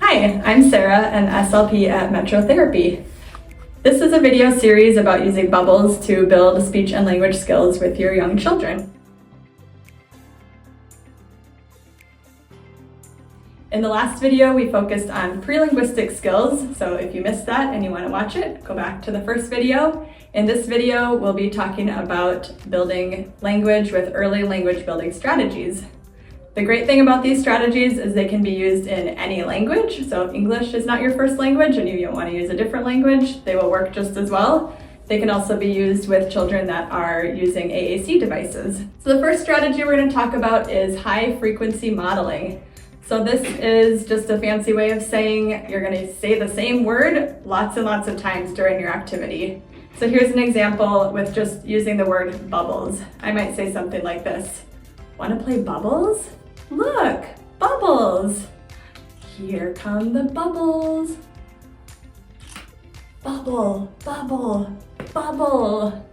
Hi, I'm Sarah, an SLP at Metro Therapy. This is a video series about using bubbles to build speech and language skills with your young children. In the last video, we focused on pre-linguistic skills, so if you missed that and you want to watch it, go back to the first video. In this video, we'll be talking about building language with early language building strategies. The great thing about these strategies is they can be used in any language. So if English is not your first language and you don't want to use a different language, they will work just as well. They can also be used with children that are using AAC devices. So the first strategy we're going to talk about is high frequency modeling. So this is just a fancy way of saying you're going to say the same word lots and lots of times during your activity. So here's an example with just using the word bubbles. I might say something like this. Want to play bubbles? Look, bubbles. Here come the bubbles. Bubble, bubble, bubble.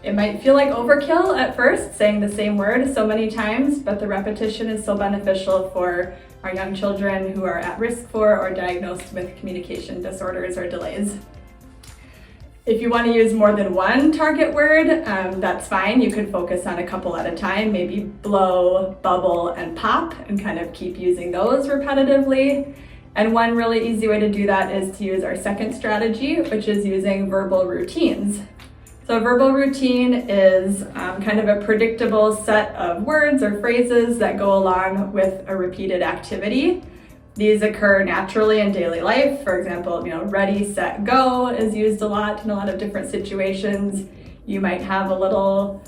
It might feel like overkill at first, saying the same word so many times, but the repetition is so beneficial for our young children who are at risk for or diagnosed with communication disorders or delays. If you want to use more than one target word, that's fine. You could focus on a couple at a time, maybe blow, bubble, and pop, and kind of keep using those repetitively. And one really easy way to do that is to use our second strategy, which is using verbal routines. So a verbal routine is kind of a predictable set of words or phrases that go along with a repeated activity. These occur naturally in daily life. For example, ready, set, go is used a lot in a lot of different situations. You might have a little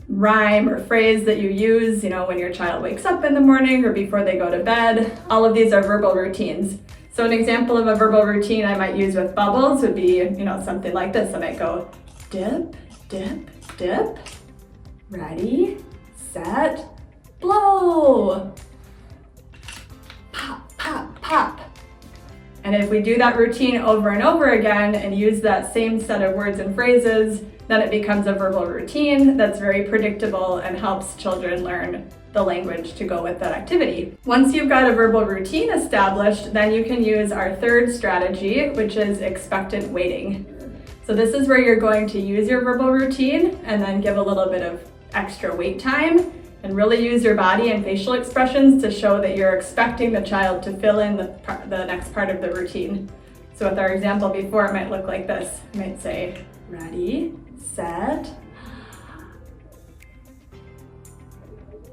rhyme or phrase that you use, when your child wakes up in the morning or before they go to bed. All of these are verbal routines. So an example of a verbal routine I might use with bubbles would be, something like this. I might go dip, dip, dip, ready, set, blow. Pop. And if we do that routine over and over again and use that same set of words and phrases, then it becomes a verbal routine that's very predictable and helps children learn the language to go with that activity. Once you've got a verbal routine established, then you can use our third strategy, which is expectant waiting. So this is where you're going to use your verbal routine and then give a little bit of extra wait time and really use your body and facial expressions to show that you're expecting the child to fill in the next part of the routine. So with our example before, it might look like this. I might say, ready, set,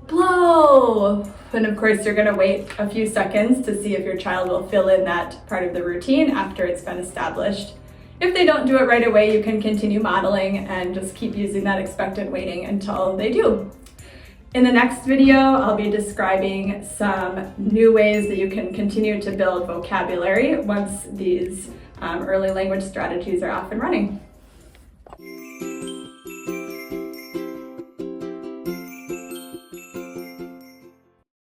blow. And of course, you're gonna wait a few seconds to see if your child will fill in that part of the routine after it's been established. If they don't do it right away, you can continue modeling and just keep using that expectant waiting until they do. In the next video, I'll be describing some new ways that you can continue to build vocabulary once these early language strategies are off and running.